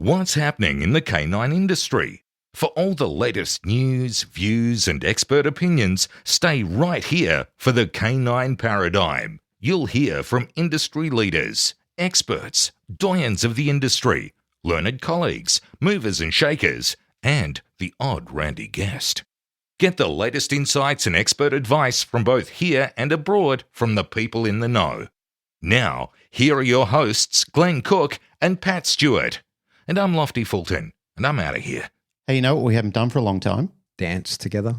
What's happening in the canine industry? For all the latest news, views, and expert opinions, stay right here for the Canine Paradigm. You'll hear from industry leaders, experts, doyens of the industry, learned colleagues, movers and shakers, and the odd randy guest. Get the latest insights and expert advice from both here and abroad from the people in the know. Now, here are your hosts, Glenn Cook and Pat Stewart. And I'm Lofty Fulton, and I'm out of here. Hey, you know what we haven't done for a long time? Dance together.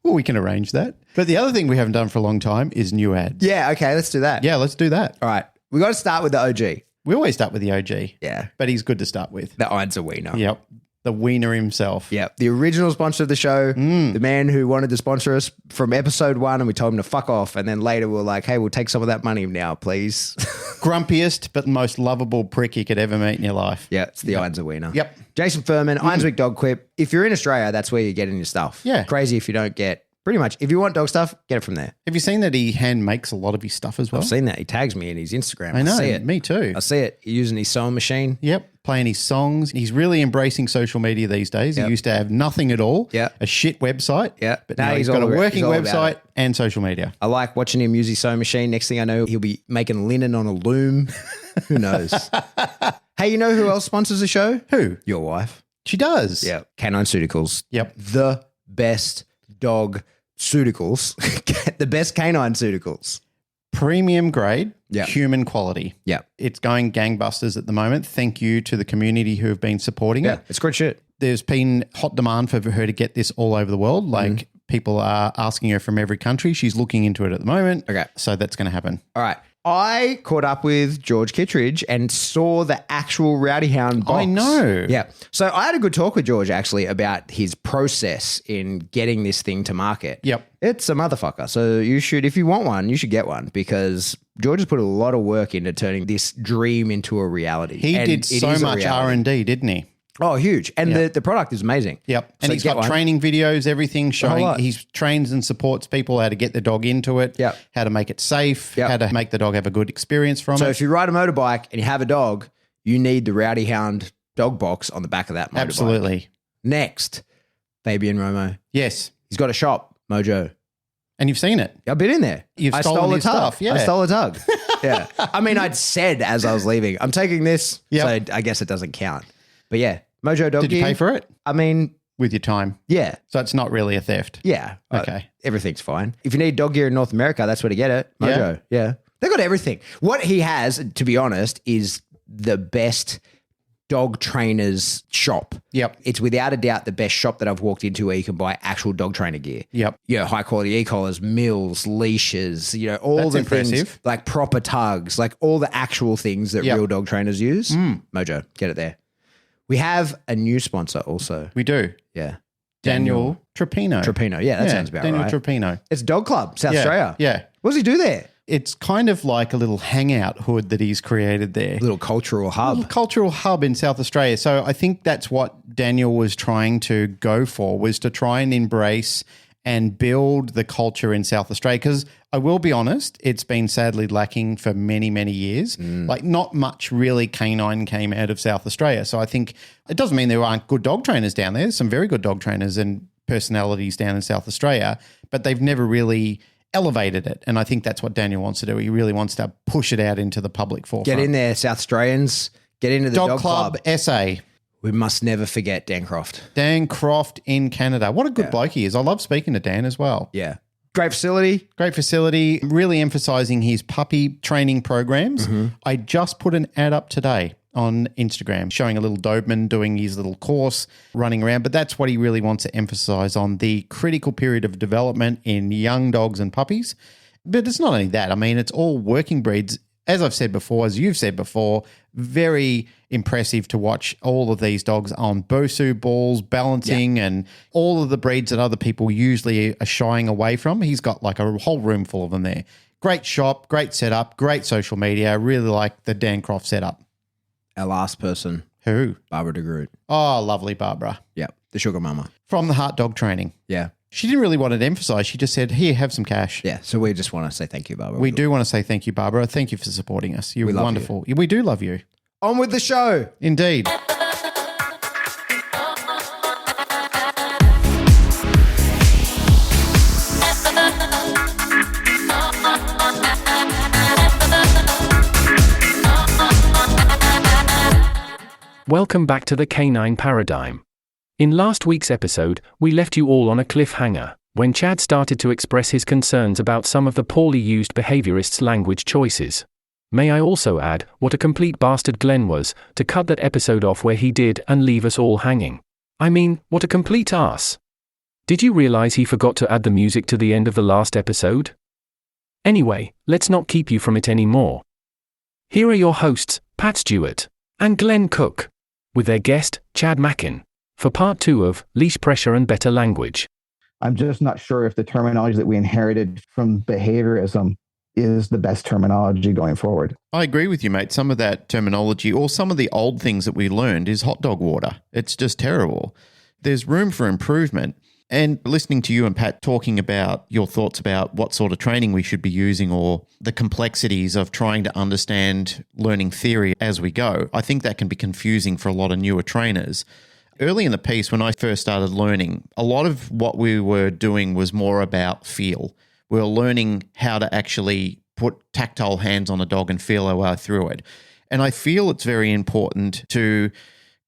Well, we can arrange that. But the other thing we haven't done for a long time is new ads. Yeah, okay, let's do that. Yeah, let's do that. All right, we got to start with the OG. We always start with the OG. Yeah. But he's good to start with. The Einser Wiener. Yep. The wiener himself. Yeah, the original sponsor of the show, the man who wanted to sponsor us from episode 1, and we told him to fuck off. And then later we were like, hey, we'll take some of that money now, please. Grumpiest but most lovable prick you could ever meet in your life. Yeah, it's the Einser Wiener. Yep. Jason Furman, Ironswick Dog Quip. If you're in Australia, that's where you're getting your stuff. Yeah. Crazy if you don't get, pretty much, if you want dog stuff, get it from there. Have you seen that he hand makes a lot of his stuff as well? I've seen that. He tags me in his Instagram. I know. see it. Me too. I see it. He's using his sewing machine. Yep. Playing his songs. He's really embracing social media these days. Yep. He used to have nothing at all. Yep. A shit website. Yeah. But now he's got a working website and social media. I like watching him use his sewing machine. Next thing I know, he'll be making linen on a loom. Who knows? Hey, you know who else sponsors the show? Who? Your wife. She does. Yeah. Canine Pharmaceuticals. Yep. The best dog pharmaceuticals. The best canine pharmaceuticals. Premium grade, Yep. human quality. Yeah. It's going gangbusters at the moment. Thank you to the community who have been supporting Yeah. it. It's good shit. There's been hot demand for her to get this all over the world. Like people are asking her from every country. She's looking into it at the moment. Okay. So that's going to happen. All right. I caught up with George Kittredge and saw the actual Rowdy Hound box. I know. Yeah. So I had a good talk with George actually about his process in getting this thing to market. Yep. It's a motherfucker. So you should, if you want one, you should get one because George has put a lot of work into turning this dream into a reality. He did so much R&D, didn't he? Oh, huge. And the product is amazing. Yep. And So he's get got one. training videos, everything showing lot. he trains and supports people how to get the dog into it, Yep. how to make it safe, Yep. how to make the dog have a good experience from So it. if you ride a motorbike and you have a dog, you need the Rowdy Hound dog box on the back of that motorbike. Absolutely. Next, Fabian Romo. Yes. He's got a shop, Mojo. And you've seen it. I've been in there. You've I stolen stole a his tug. stuff, yeah. I stole a tug. Yeah. I mean, I'd said as I was leaving, I'm taking this. Yep. So I guess it doesn't count. But yeah, Mojo Dog Did you Gear. pay for it? I mean, With your time. yeah. So it's not really a theft. Yeah. Okay. Everything's fine. If you need dog gear in North America, that's where to get it. Mojo. Yeah. They've got everything. What he has, to be honest, is the best dog trainer's shop. Yep. It's without a doubt the best shop that I've walked into where you can buy actual dog trainer gear. Yep. You know, high quality e-collars, mills, leashes, you know, all That's the impressive. things like proper tugs, like all the actual things that Yep. real dog trainers use. Mojo, get it there. We have a new sponsor also. We do. Yeah. Daniel Trapino. Trapino. Yeah, that sounds about Daniel right. Trapino. It's Dog Club, South Yeah. Australia. Yeah. What does he do there? It's kind of like a little hangout hood that he's created there. Little cultural hub. Little cultural hub in South Australia. So I think that's what Daniel was trying to go for, was to try and embrace and build the culture in South Australia. Because I will be honest, it's been sadly lacking for many, many years. Like not much really canine came out of South Australia. So I think it doesn't mean there aren't good dog trainers down there. There's some very good dog trainers and personalities down in South Australia, but they've never really elevated it. And I think that's what Daniel wants to do. He really wants to push it out into the public forefront. Get in there, South Australians. Get into the Dog Club SA. We must never forget Dan Croft. Dan Croft in Canada. What a good bloke he is. I love speaking to Dan as well. Yeah. Great facility. Great facility, really emphasizing his puppy training programs. I just put an ad up today on Instagram showing a little Doberman doing his little course, running around. But that's what he really wants to emphasize on, the critical period of development in young dogs and puppies. But it's not only that. I mean, it's all working breeds. As I've said before, as you've said before, very impressive to watch all of these dogs on Bosu balls, balancing, and all of the breeds that other people usually are shying away from. He's got like a whole room full of them there. Great shop, great setup, great social media. I really like the Dan Croft setup. Our last person, Who? Barbara de Groot. Oh, lovely Barbara. Yeah. The sugar mama. From the Heart Dog Training. Yeah. She didn't really want it emphasized. She just said, here, have some cash. Yeah. So we just want to say thank you, Barbara. We do want to say thank you, Barbara. Thank you for supporting us. You're love wonderful. We do love you. On with the show. Indeed. Welcome back to the Canine Paradigm. In last week's episode, we left you all on a cliffhanger, when Chad started to express his concerns about some of the poorly used behaviorists' language choices. May I also add, what a complete bastard Glenn was, to cut that episode off where he did and leave us all hanging. I mean, what a complete ass. Did you realize he forgot to add the music to the end of the last episode? Anyway, let's not keep you from it anymore. Here are your hosts, Pat Stewart and Glenn Cook, with their guest, Chad Mackin, for part 2 of Leash Pressure and Better Language. I'm just not sure if the terminology that we inherited from behaviorism is the best terminology going forward. I agree with you, mate. Some of that terminology or some of the old things that we learned is hot dog water. It's just terrible. There's room for improvement. And listening to you and Pat talking about your thoughts about what sort of training we should be using or the complexities of trying to understand learning theory as we go, I think that can be confusing for a lot of newer trainers. Early in the piece, when I first started learning, a lot of what we were doing was more about feel. We were learning how to actually put tactile hands on a dog and feel our way through it. And I feel it's very important to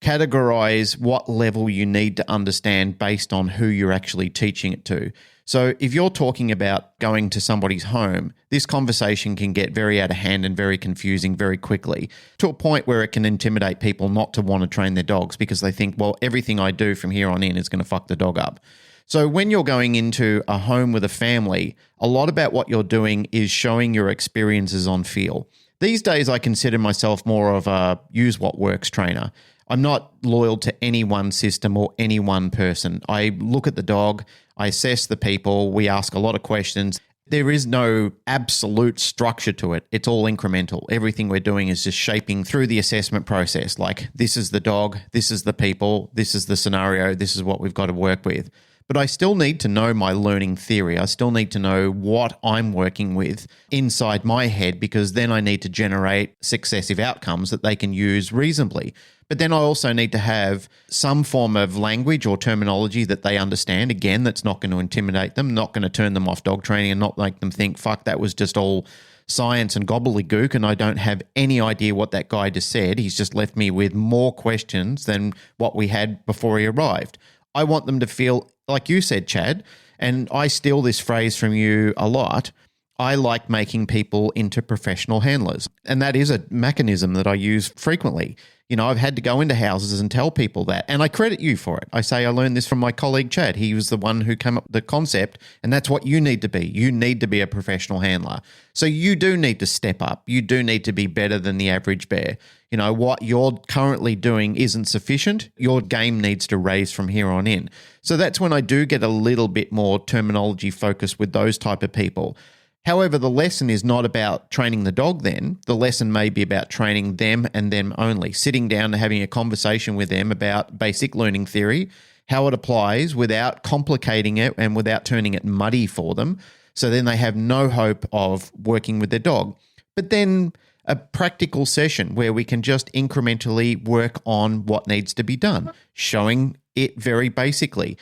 categorize what level you need to understand based on who you're actually teaching it to. So if you're talking about going to somebody's home, this conversation can get very out of hand and very confusing very quickly, to a point where it can intimidate people not to want to train their dogs because they think, well, everything I do from here on in is going to fuck the dog up. So when you're going into a home with a family, a lot about what you're doing is showing your experiences on feel. These days, I consider myself more of a use what works trainer. I'm not loyal to any one system or any one person. I look at the dog, I assess the people, we ask a lot of questions. There is no absolute structure to it. It's all incremental. Everything we're doing is just shaping through the assessment process. Like, this is the dog, this is the people, this is the scenario, this is what we've got to work with. But I still need to know my learning theory. I still need to know what I'm working with inside my head, because then I need to generate successive outcomes that they can use reasonably. But then I also need to have some form of language or terminology that they understand. Again, that's not going to intimidate them, not going to turn them off dog training and not make them think, fuck, that was just all science and gobbledygook and I don't have any idea what that guy just said. He's just left me with more questions than what we had before he arrived. I want them to feel, like you said, Chad, and I steal this phrase from you a lot, I like making people into professional handlers. And that is a mechanism that I use frequently. You know, I've had to go into houses and tell people that. And I credit you for it. I say I learned this from my colleague, Chad. He was the one who came up with the concept. And that's what you need to be. You need to be a professional handler. So you do need to step up. You do need to be better than the average bear. You know, what you're currently doing isn't sufficient. Your game needs to raise from here on in. So that's when I do get a little bit more terminology focused with those type of people. However, the lesson is not about training the dog then. The lesson may be about training them and them only, sitting down and having a conversation with them about basic learning theory, how it applies without complicating it and without turning it muddy for them. So then they have no hope of working with their dog. But then a practical session where we can just incrementally work on what needs to be done, showing it very basically.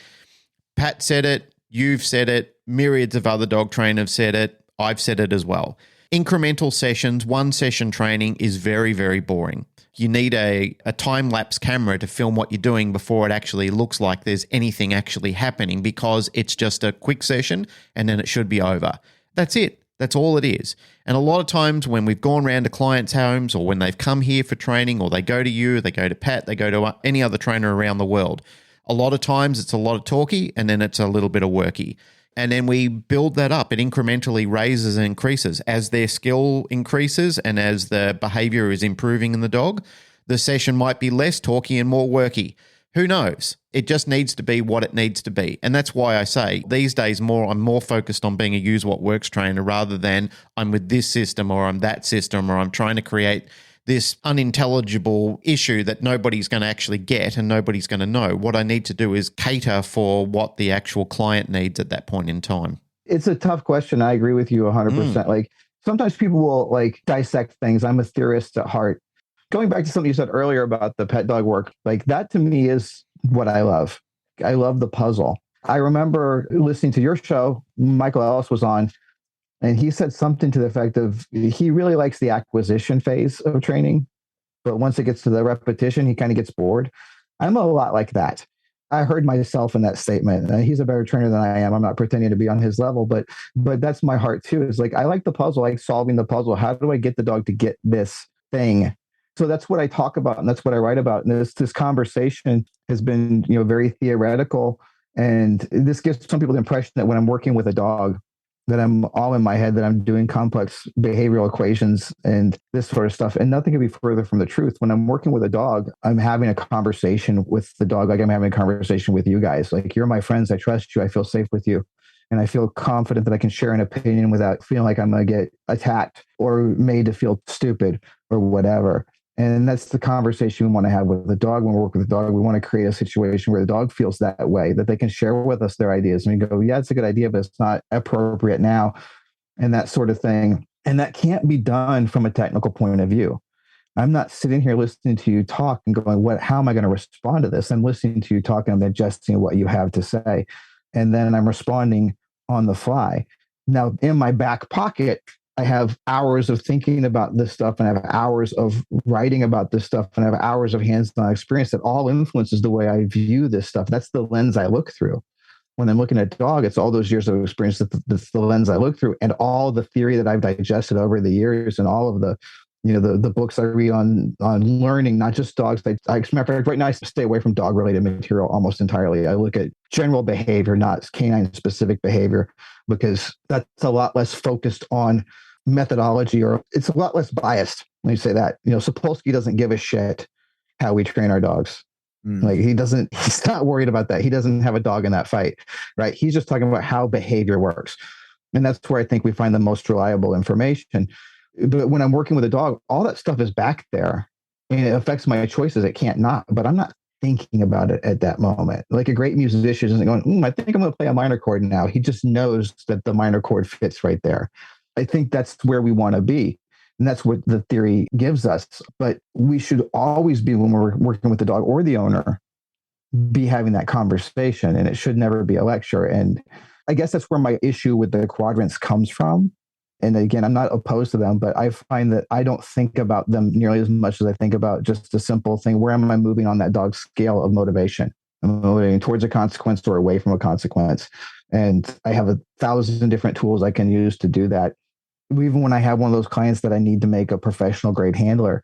Pat said it, you've said it, myriads of other dog trainers said it, I've said it as well. Incremental sessions, one session training is very, very boring. You need a time-lapse camera to film what you're doing before it actually looks like there's anything actually happening, because it's just a quick session and then it should be over. That's it. That's all it is. And a lot of times when we've gone around to clients' homes or when they've come here for training or they go to you, they go to Pat, they go to any other trainer around the world, a lot of times it's a lot of talky and then it's a little bit of worky. And then we build that up. It incrementally raises and increases. As their skill increases and as the behavior is improving in the dog, the session might be less talky and more worky. Who knows? It just needs to be what it needs to be. And that's why I say these days I'm more focused on being a use what works trainer rather than I'm with this system or I'm that system or I'm trying to create this unintelligible issue that nobody's going to actually get and nobody's going to know. What I need to do is cater for what the actual client needs at that point in time. It's a tough question. I agree with you 100%. Like sometimes people will like dissect things. I'm a theorist at heart. Going back to something you said earlier about the pet dog work, like that to me is what I love. I love the puzzle. I remember listening to your show, Michael Ellis was on, and he said something to the effect of he really likes the acquisition phase of training, but once it gets to the repetition, he kind of gets bored. I'm a lot like that. I heard myself in that statement. He's a better trainer than I am. I'm not pretending to be on his level, but that's my heart too. It's like I like the puzzle, I like solving the puzzle. How do I get the dog to get this thing? So that's what I talk about, and that's what I write about. And this conversation has been, very theoretical, and this gives some people the impression that when I'm working with a dog, that I'm all in my head, that I'm doing complex behavioral equations and this sort of stuff. And nothing could be further from the truth. When I'm working with a dog, I'm having a conversation with the dog, like I'm having a conversation with you guys. Like, you're my friends. I trust you. I feel safe with you. And I feel confident that I can share an opinion without feeling like I'm going to get attacked or made to feel stupid or whatever. And that's the conversation we want to have with the dog. When we work with the dog, we want to create a situation where the dog feels that way, that they can share with us their ideas. And we go, yeah, it's a good idea, but it's not appropriate now, and that sort of thing. And that can't be done from a technical point of view. I'm not sitting here listening to you talk and going, how am I going to respond to this? I'm listening to you talk and I'm digesting what you have to say. And then I'm responding on the fly. Now, in my back pocket, I have hours of thinking about this stuff, and I have hours of writing about this stuff, and I have hours of hands-on experience that all influences the way I view this stuff. That's the lens I look through. When I'm looking at a dog, it's all those years of experience that's the lens I look through, and all the theory that I've digested over the years, and all of the the books I read on learning, not just dogs. As a matter of fact, right now I stay away from dog-related material almost entirely. I look at general behavior, not canine-specific behavior, because that's a lot less focused on methodology, or it's a lot less biased. Let me say that. Sapolsky doesn't give a shit how we train our dogs. Like he's not worried about that. He doesn't have a dog in that fight, right? He's just talking about how behavior works. And that's where I think we find the most reliable information. But when I'm working with a dog, all that stuff is back there and it affects my choices. It can't not, but I'm not thinking about it at that moment. Like a great musician isn't going, I think I'm going to play a minor chord now. He just knows that the minor chord fits right there. I think that's where we want to be. And that's what the theory gives us. But we should always be, when we're working with the dog or the owner, be having that conversation. And it should never be a lecture. And I guess that's where my issue with the quadrants comes from. And again, I'm not opposed to them, but I find that I don't think about them nearly as much as I think about just a simple thing. Where am I moving on that dog's scale of motivation? I'm moving towards a consequence or away from a consequence. And I have 1,000 different tools I can use to do that. Even when I have one of those clients that I need to make a professional grade handler,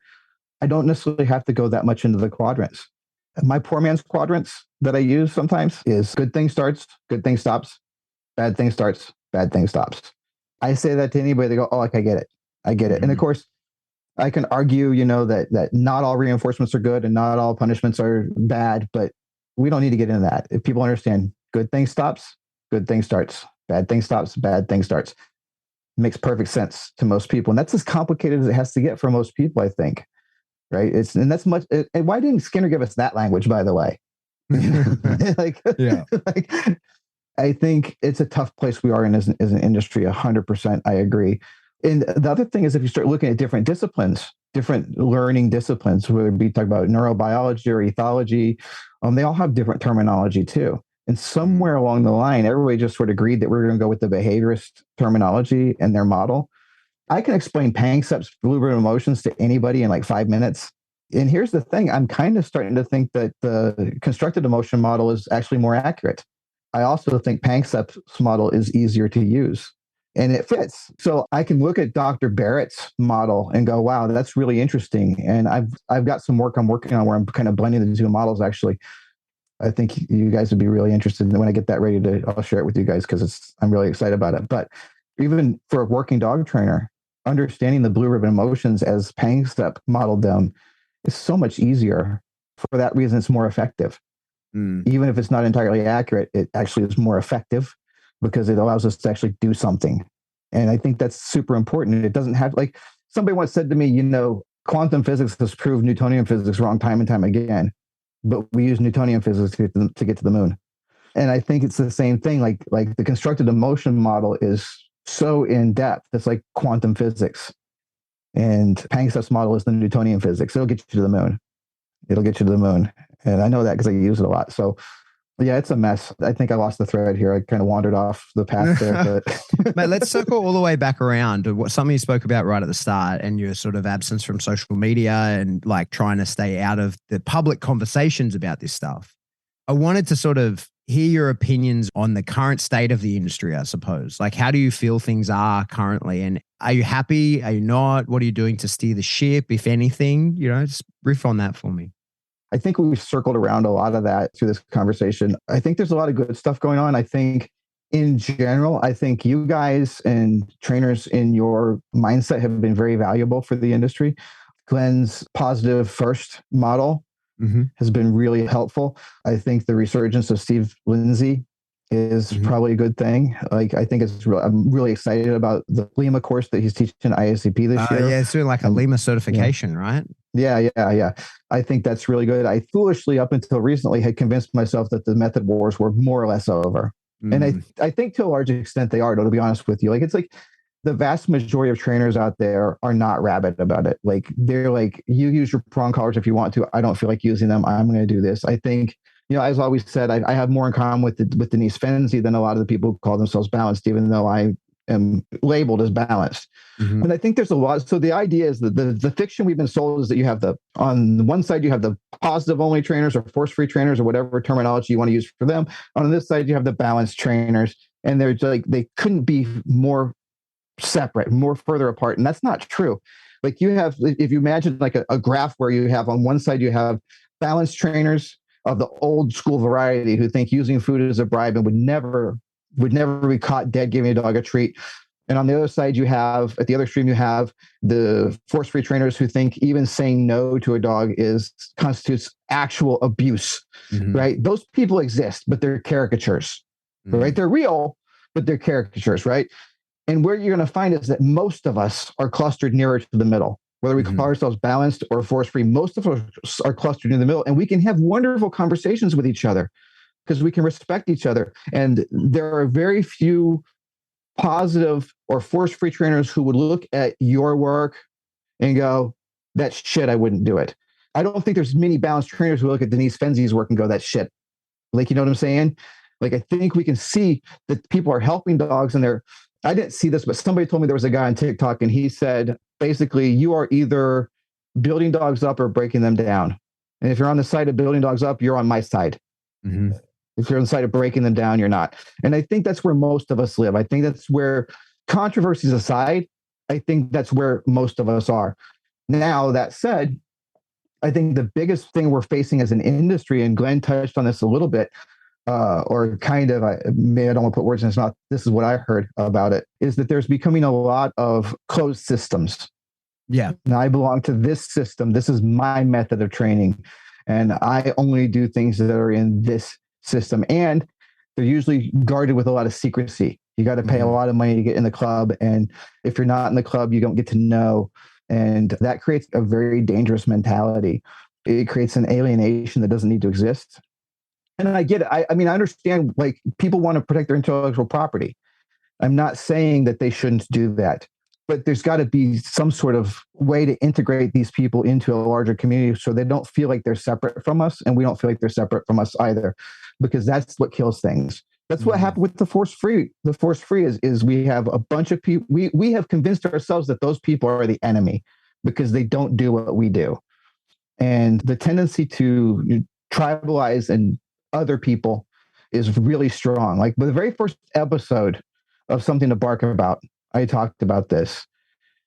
I don't necessarily have to go that much into the quadrants. My poor man's quadrants that I use sometimes is good thing starts, good thing stops, bad thing starts, bad thing stops. I say that to anybody, they go, I get it. I get it. And of course, I can argue, that not all reinforcements are good and not all punishments are bad, but we don't need to get into that. If people understand good thing stops, good thing starts, bad thing stops, bad thing starts. Makes perfect sense to most people. And that's as complicated as it has to get for most people, I think. Right. And why didn't Skinner give us that language, by the way? I think it's a tough place we are in as an industry. 100%. I agree. And the other thing is, if you start looking at different disciplines, different learning disciplines, whether it be talk about neurobiology or ethology, they all have different terminology too. And somewhere along the line, everybody just sort of agreed that we're going to go with the behaviorist terminology and their model. I can explain Panksepp's blue ribbon emotions to anybody in like 5 minutes. And here's the thing. I'm kind of starting to think that the constructed emotion model is actually more accurate. I also think Panksepp's model is easier to use and it fits. So I can look at Dr. Barrett's model and go, wow, that's really interesting. And I've got some work I'm working on where I'm kind of blending the two models actually. I think you guys would be really interested. And when I get that ready I'll share it with you guys because I'm really excited about it. But even for a working dog trainer, understanding the blue ribbon emotions as Panksepp modeled them is so much easier. For that reason, it's more effective. Even if it's not entirely accurate, it actually is more effective because it allows us to actually do something. And I think that's super important. It doesn't have, like somebody once said to me, quantum physics has proved Newtonian physics wrong time and time again, but we use Newtonian physics to get to the moon. And I think it's the same thing. Like the constructed emotion model is so in depth. It's like quantum physics. And Panksepp's model is the Newtonian physics. It'll get you to the moon. And I know that because I use it a lot. So yeah, it's a mess. I think I lost the thread here. I kind of wandered off the path there. But Mate, let's circle all the way back around to something you spoke about right at the start, and your sort of absence from social media and like trying to stay out of the public conversations about this stuff. I wanted to sort of hear your opinions on the current state of the industry, I suppose. Like, how do you feel things are currently? And are you happy? Are you not? What are you doing to steer the ship, if anything? Just riff on that for me. I think we've circled around a lot of that through this conversation. I think there's a lot of good stuff going on. I think in general, I think you guys and trainers in your mindset have been very valuable for the industry. Glenn's positive first model has been really helpful. I think the resurgence of Steve Lindsay is probably a good thing. Like, I think I'm really excited about the Lima course that he's teaching ISCP this year. Yeah, it's doing like a Lima certification, right? Yeah. I think that's really good. I foolishly, up until recently, had convinced myself that the method wars were more or less over. And I think to a large extent they are, to be honest with you. Like, it's like the vast majority of trainers out there are not rabid about it. Like, they're like, you use your prong collars if you want to. I don't feel like using them. I'm going to do this. I think, as always said, I have more in common with Denise Fenzi than a lot of the people who call themselves balanced, even though I am labeled as balanced. And I think there's a lot. So the idea is that the fiction we've been sold is that you have on one side, you have the positive only trainers or force-free trainers or whatever terminology you want to use for them. On this side, you have the balanced trainers, and they're like, they couldn't be more separate, more further apart. And that's not true. Like, you have, if you imagine like a graph where you have on one side, you have balanced trainers of the old school variety who think using food as a bribe and would never be caught dead giving a dog a treat. And on the other side, at the other extreme, you have the force-free trainers who think even saying no to a dog constitutes actual abuse, right? Those people exist, but they're caricatures, right? They're real, but they're caricatures, right? And where you're going to find is that most of us are clustered nearer to the middle. Whether we call ourselves balanced or force-free, most of us are clustered in the middle, and we can have wonderful conversations with each other because we can respect each other. And there are very few positive or force-free trainers who would look at your work and go, "That's shit, I wouldn't do it." I don't think there's many balanced trainers who look at Denise Fenzi's work and go, "That's shit." Like, you know what I'm saying? Like, I think we can see that people are helping dogs, and I didn't see this, but somebody told me there was a guy on TikTok, and he said, basically, you are either building dogs up or breaking them down. And if you're on the side of building dogs up, you're on my side. If you're on the side of breaking them down, you're not. And I think that's where most of us live. I think that's where, controversies aside, I think that's where most of us are. Now, that said, I think the biggest thing we're facing as an industry, and Glenn touched on this a little bit, or kind of, I don't want to put words in his mouth, this is what I heard about it, is that there's becoming a lot of closed systems. Yeah. Now, I belong to this system. This is my method of training. And I only do things that are in this system. And they're usually guarded with a lot of secrecy. You got to pay a lot of money to get in the club. And if you're not in the club, you don't get to know. And that creates a very dangerous mentality. It creates an alienation that doesn't need to exist. And I get it. I mean, I understand, like, people want to protect their intellectual property. I'm not saying that they shouldn't do that, but there's got to be some sort of way to integrate these people into a larger community so they don't feel like they're separate from us, and we don't feel like they're separate from us either, because that's what kills things. That's what happened with the force-free. The force-free is we have a bunch of people. We have convinced ourselves that those people are the enemy because they don't do what we do. And the tendency to tribalize and other people is really strong. Like, the very first episode of Something to Bark About, I talked about this.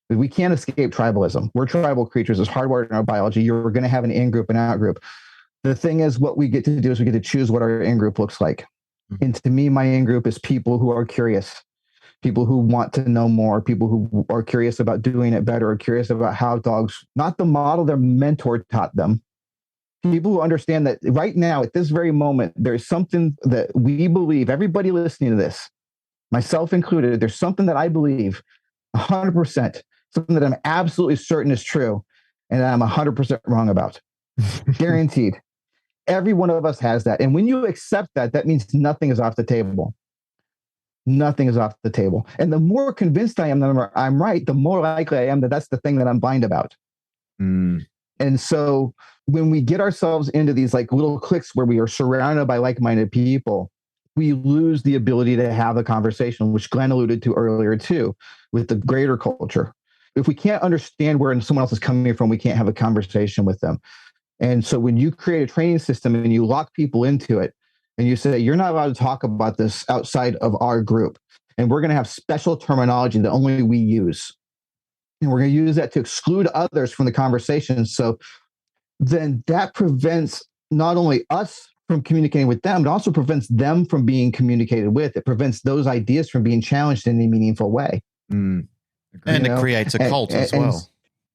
We can't escape tribalism. We're tribal creatures. It's hardwired in our biology. You're going to have an in-group and out-group. The thing is, what we get to do is we get to choose what our in-group looks like. And to me, my in-group is people who are curious, people who want to know more, people who are curious about doing it better, or curious about how dogs, not the model their mentor taught them, people who understand that right now, at this very moment, there's something that we believe, everybody listening to this, myself included, there's something that I believe 100%, something that I'm absolutely certain is true, and I'm 100% wrong about. Guaranteed. Every one of us has that. And when you accept that, that means nothing is off the table. Nothing is off the table. And the more convinced I am that I'm right, the more likely I am that that's the thing that I'm blind about. Mm. And so when we get ourselves into these like little cliques where we are surrounded by like-minded people, we lose the ability to have a conversation, which Glenn alluded to earlier too, with the greater culture. If we can't understand where someone else is coming from, we can't have a conversation with them. And so when you create a training system and you lock people into it, and you say, you're not allowed to talk about this outside of our group, and we're going to have special terminology that only we use, and we're going to use that to exclude others from the conversation. So then that prevents not only us from communicating with them, but also prevents them from being communicated with. It prevents those ideas from being challenged in a meaningful way. And it creates a cult as well.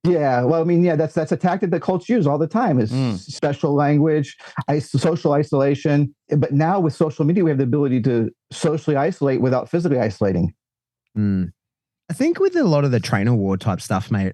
Yeah, well, I mean, yeah, that's a tactic that cults use all the time is special language, social isolation. But now with social media, we have the ability to socially isolate without physically isolating. I think with a lot of the trainer war type stuff, mate,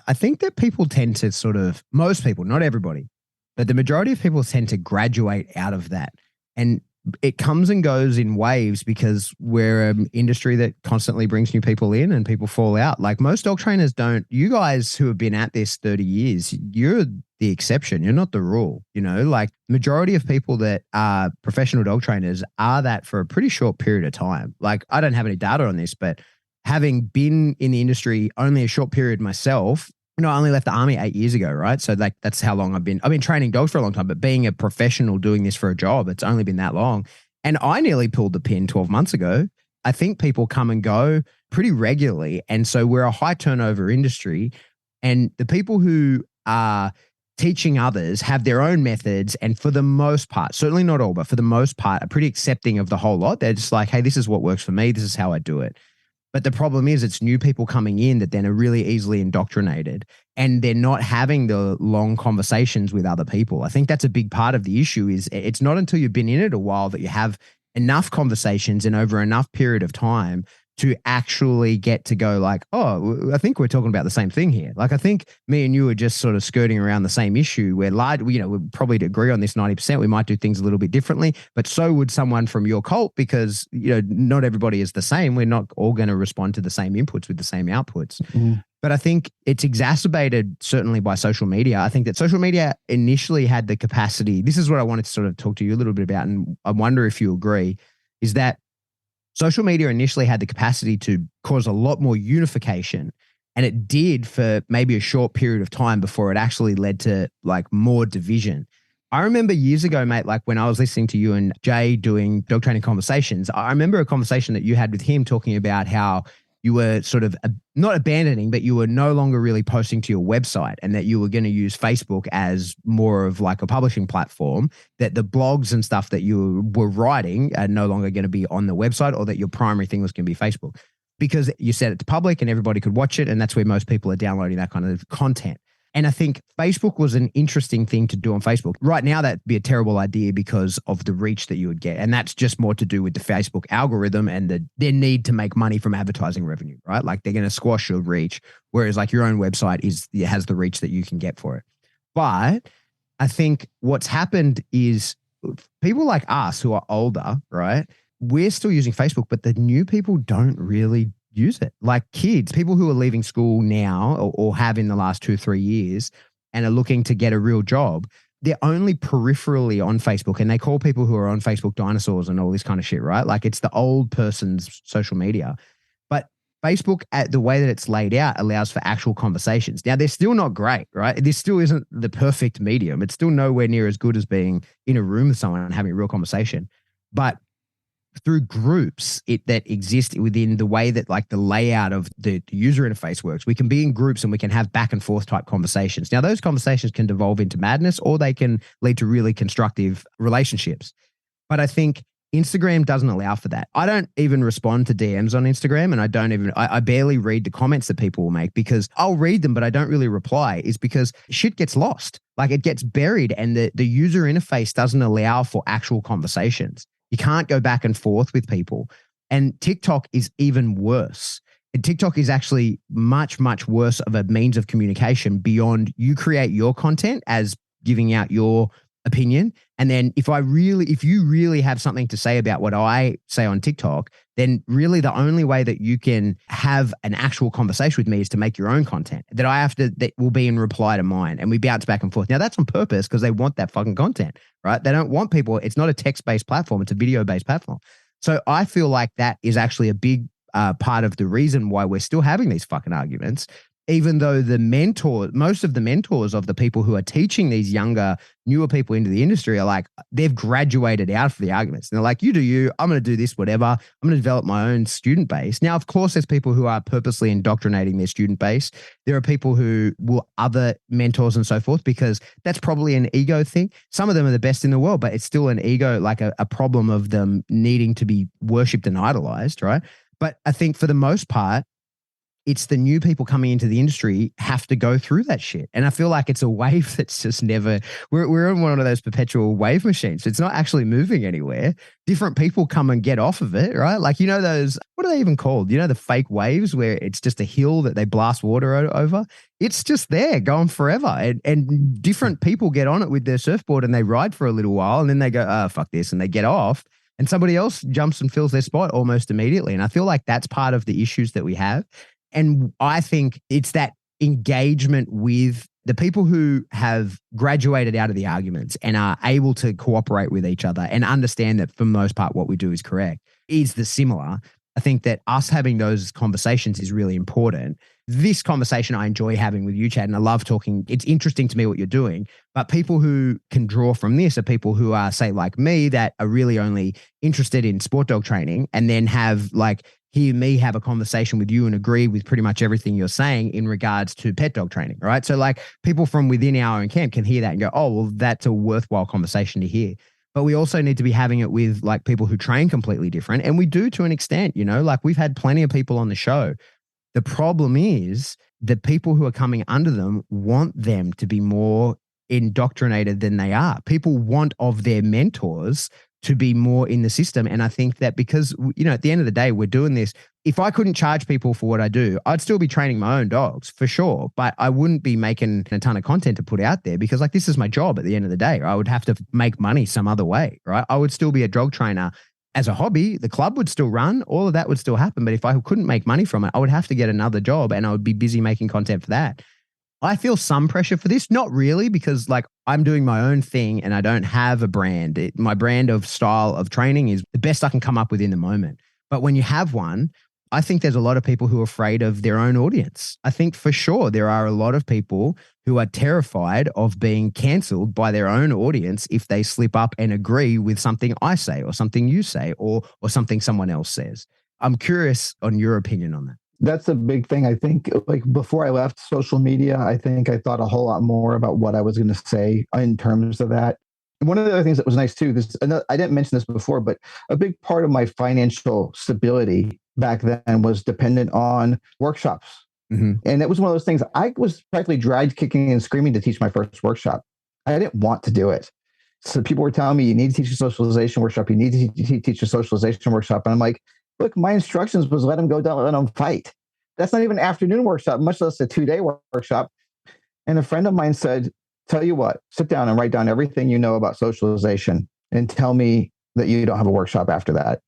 I think that people tend to sort of, most people, not everybody, but the majority of people tend to graduate out of that. And it comes and goes in waves because we're an industry that constantly brings new people in and people fall out. Like most dog trainers don't, you guys who have been at this 30 years, you're the exception. You're not the rule, you know, like majority of people that are professional dog trainers are that for a pretty short period of time. Like I don't have any data on this, but having been in the industry only a short period myself, you know, I only left the army 8 years ago, right? So like that's how long I've been training dogs for a long time, but being a professional doing this for a job, it's only been that long. And I nearly pulled the pin 12 months ago. I think people come and go pretty regularly. And so we're a high turnover industry. And the people who are teaching others have their own methods. And for the most part, certainly not all, but for the most part, are pretty accepting of the whole lot. They're just like, hey, this is what works for me. This is how I do it. But the problem is it's new people coming in that then are really easily indoctrinated and they're not having the long conversations with other people. I think that's a big part of the issue is it's not until you've been in it a while that you have enough conversations and over enough period of time to actually get to go like, oh, I think we're talking about the same thing here. Like, I think me and you are just sort of skirting around the same issue where, you know, we're probably to agree on this 90%. We might do things a little bit differently, but so would someone from your cult because, you know, not everybody is the same. We're not all going to respond to the same inputs with the same outputs. But I think it's exacerbated certainly by social media. I think that social media initially had the capacity. This is what I wanted to sort of talk to you a little bit about. And I wonder if you agree, is that social media initially had the capacity to cause a lot more unification, and it did for maybe a short period of time before it actually led to like more division. I remember years ago, mate, like when I was listening to you and Jay doing dog training conversations, I remember a conversation that you had with him talking about how you were sort of not abandoning, but you were no longer really posting to your website and that you were going to use Facebook as more of like a publishing platform, that the blogs and stuff that you were writing are no longer going to be on the website, or that your primary thing was going to be Facebook because you set it to public and everybody could watch it. And that's where most people are downloading that kind of content. And I think Facebook was an interesting thing to do on Facebook. Right now, that'd be a terrible idea because of the reach that you would get. And that's just more to do with the Facebook algorithm and their need to make money from advertising revenue, right? Like they're going to squash your reach, whereas like your own website has the reach that you can get for it. But I think what's happened is people like us who are older, right? We're still using Facebook, but the new people don't really use it. Like kids, people who are leaving school now or have in the last 2-3 years and are looking to get a real job, they're only peripherally on Facebook, and they call people who are on Facebook dinosaurs and all this kind of shit, right? Like it's the old person's social media. But Facebook, at the way that it's laid out, allows for actual conversations. Now, they're still not great, right? This still isn't the perfect medium. It's still nowhere near as good as being in a room with someone and having a real conversation. But through groups that exist within the way that like the layout of the user interface works, we can be in groups and we can have back and forth type conversations. Now, those conversations can devolve into madness or they can lead to really constructive relationships. But I think Instagram doesn't allow for that. I don't even respond to DMs on Instagram, and I barely read the comments that people will make because I'll read them, but I don't really reply. Is because shit gets lost. Like it gets buried and the user interface doesn't allow for actual conversations. You can't go back and forth with people. And TikTok is even worse. TikTok is actually much, much worse of a means of communication beyond you create your content as giving out your opinion. And then if you really have something to say about what I say on TikTok, then really the only way that you can have an actual conversation with me is to make your own content that will be in reply to mine. And we bounce back and forth. Now that's on purpose because they want that fucking content, right? They don't want people. It's not a text-based platform. It's a video-based platform. So I feel like that is actually a big part of the reason why we're still having these fucking arguments, even though most of the mentors of the people who are teaching these younger, newer people into the industry are like, they've graduated out for the arguments. And they're like, you do you, I'm going to do this, whatever. I'm going to develop my own student base. Now, of course, there's people who are purposely indoctrinating their student base. There are people who will other mentors and so forth, because that's probably an ego thing. Some of them are the best in the world, but it's still an ego, like a problem of them needing to be worshipped and idolized, right? But I think for the most part, it's the new people coming into the industry have to go through that shit. And I feel like it's a wave that's just never, we're in one of those perpetual wave machines. It's not actually moving anywhere. Different people come and get off of it, right? Like, those, what are they even called? The fake waves where it's just a hill that they blast water over. It's just there going forever. And different people get on it with their surfboard and they ride for a little while and then they go, oh, fuck this. And they get off and somebody else jumps and fills their spot almost immediately. And I feel like that's part of the issues that we have. And I think it's that engagement with the people who have graduated out of the arguments and are able to cooperate with each other and understand that for the most part, what we do is correct, is the similar. I think that us having those conversations is really important. This conversation I enjoy having with you, Chad, and I love talking. It's interesting to me what you're doing, but people who can draw from this are people who are, say, like me, that are really only interested in sport dog training and then have hear me have a conversation with you and agree with pretty much everything you're saying in regards to pet dog training, right? So people from within our own camp can hear that and go, oh, well, that's a worthwhile conversation to hear. But we also need to be having it with people who train completely different. And we do to an extent, we've had plenty of people on the show. The problem is the people who are coming under them want them to be more indoctrinated than they are. People want of their mentors to be more in the system. And I think that because, at the end of the day, we're doing this. If I couldn't charge people for what I do, I'd still be training my own dogs for sure, but I wouldn't be making a ton of content to put out there because this is my job at the end of the day. I would have to make money some other way, right? I would still be a dog trainer as a hobby. The club would still run. All of that would still happen. But if I couldn't make money from it, I would have to get another job and I would be busy making content for that. I feel some pressure for this, not really, because I'm doing my own thing and I don't have a brand. My brand of style of training is the best I can come up with in the moment. But when you have one, I think there's a lot of people who are afraid of their own audience. I think for sure there are a lot of people who are terrified of being cancelled by their own audience if they slip up and agree with something I say or something you say or something someone else says. I'm curious on your opinion on that. That's a big thing. I think before I left social media, I think I thought a whole lot more about what I was going to say in terms of that. And one of the other things that was nice too, because I didn't mention this before, but a big part of my financial stability back then was dependent on workshops. Mm-hmm. And it was one of those things, I was practically dragged kicking and screaming to teach my first workshop. I didn't want to do it. So people were telling me, you need to teach a socialization workshop. You need to teach a socialization workshop. And I'm like, look, my instructions was let them go down, let them fight. That's not even an afternoon workshop, much less a 2-day workshop. And a friend of mine said, tell you what, sit down and write down everything you know about socialization and tell me that you don't have a workshop after that.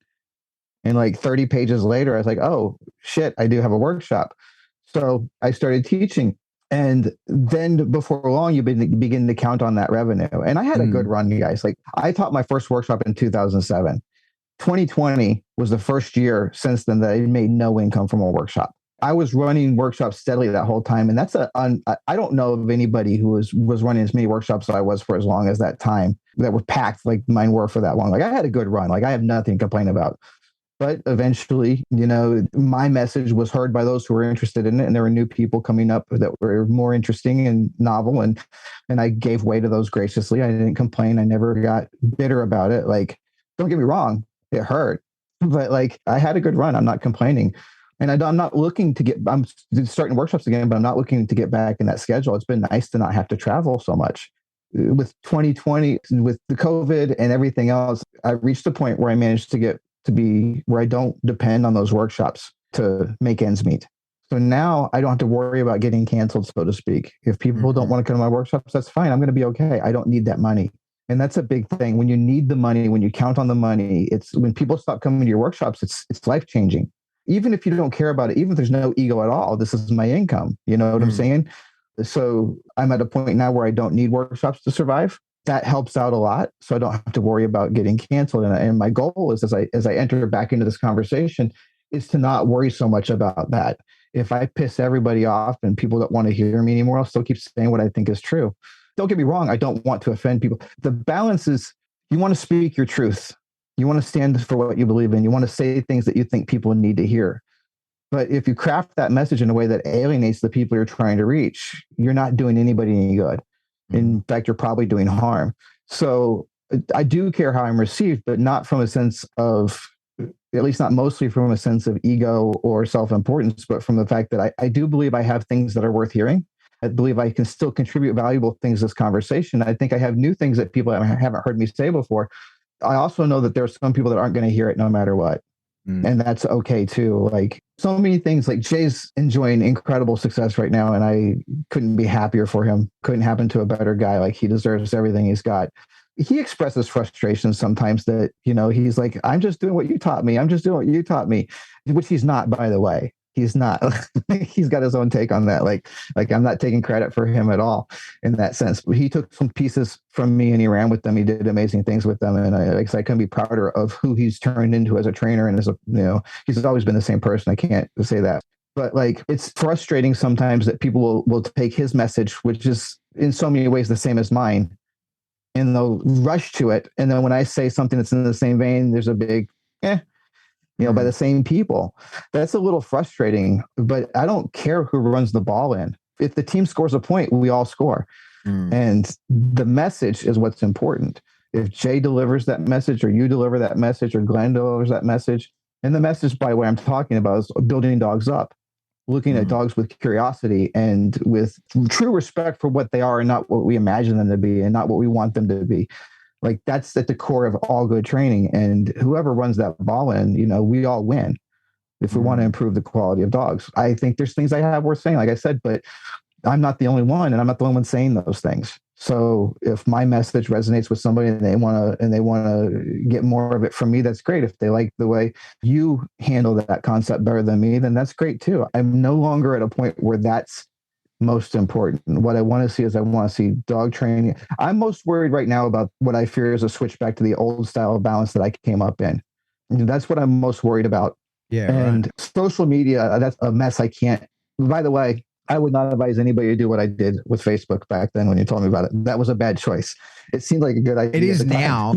And 30 pages later, I was like, oh, shit, I do have a workshop. So I started teaching. And then before long, you begin to count on that revenue. And I had a good run, you guys. I taught my first workshop in 2007. 2020 was the first year since then that I made no income from a workshop. I was running workshops steadily that whole time. And that's I don't know of anybody who was running as many workshops as I was for as long as that time that were packed like mine were for that long. I had a good run. I have nothing to complain about. But eventually, my message was heard by those who were interested in it. And there were new people coming up that were more interesting and novel. And I gave way to those graciously. I didn't complain. I never got bitter about it. Don't get me wrong. It hurt. But I had a good run. I'm not complaining. And I'm not looking to I'm starting workshops again, but I'm not looking to get back in that schedule. It's been nice to not have to travel so much. With 2020, with the COVID and everything else, I reached a point where I managed to get to be where I don't depend on those workshops. to make ends meet. So now I don't have to worry about getting canceled, so to speak. If people don't want to come to my workshops, that's fine. I'm going to be okay. I don't need that money. And that's a big thing. When you need the money, when you count on the money, it's when people stop coming to your workshops, it's life-changing. Even if you don't care about it, even if there's no ego at all, this is my income. You know what I'm saying? So I'm at a point now where I don't need workshops to survive. That helps out a lot. So I don't have to worry about getting canceled. And my goal is, as I enter back into this conversation, is to not worry so much about that. If I piss everybody off and people don't want to hear me anymore, I'll still keep saying what I think is true. Don't get me wrong. I don't want to offend people. The balance is, you want to speak your truth. You want to stand for what you believe in. You want to say things that you think people need to hear. But if you craft that message in a way that alienates the people you're trying to reach, you're not doing anybody any good. In fact, you're probably doing harm. So I do care how I'm received, but not from a sense of, at least not mostly from a sense of ego or self-importance, but from the fact that I do believe I have things that are worth hearing. I believe I can still contribute valuable things to this conversation. I think I have new things that people haven't heard me say before. I also know that there are some people that aren't going to hear it no matter what. And that's okay too. Like so many things, like Jay's enjoying incredible success right now, and I couldn't be happier for him. Couldn't happen to a better guy. Like, he deserves everything he's got. He expresses frustration sometimes that, he's like, I'm just doing what you taught me. I'm just doing what you taught me, which he's not, by the way. He's not. He's got his own take on that. Like I'm not taking credit for him at all in that sense. But he took some pieces from me and he ran with them. He did amazing things with them. And I couldn't be prouder of who he's turned into as a trainer. And he's always been the same person. I can't say that. But it's frustrating sometimes that people will take his message, which is in so many ways the same as mine, and they'll rush to it. And then when I say something that's in the same vein, there's a big, by the same people. That's a little frustrating, but I don't care who runs the ball in. If the team scores a point, we all score. And the message is what's important. If Jay delivers that message, or you deliver that message, or Glenn delivers that message, and the message, by the way, I'm talking about is building dogs up, looking at dogs with curiosity and with true respect for what they are and not what we imagine them to be and not what we want them to be. Like, that's at the core of all good training. And whoever runs that ball in, we all win if we want to improve the quality of dogs. I think there's things I have worth saying, like I said, but I'm not the only one, and I'm not the only one saying those things. So if my message resonates with somebody and they want to get more of it from me, that's great. If they like the way you handle that concept better than me, then that's great too. I'm no longer at a point where that's most important. What I want to see is, I want to see dog training. I'm most worried right now about what I fear is a switch back to the old style of balance that I came up in. That's what I'm most worried about. Yeah. And social media, that's a mess. I can't. By the way, I would not advise anybody to do what I did with Facebook back then when you told me about it. That was a bad choice. It seemed like a good idea. It is now.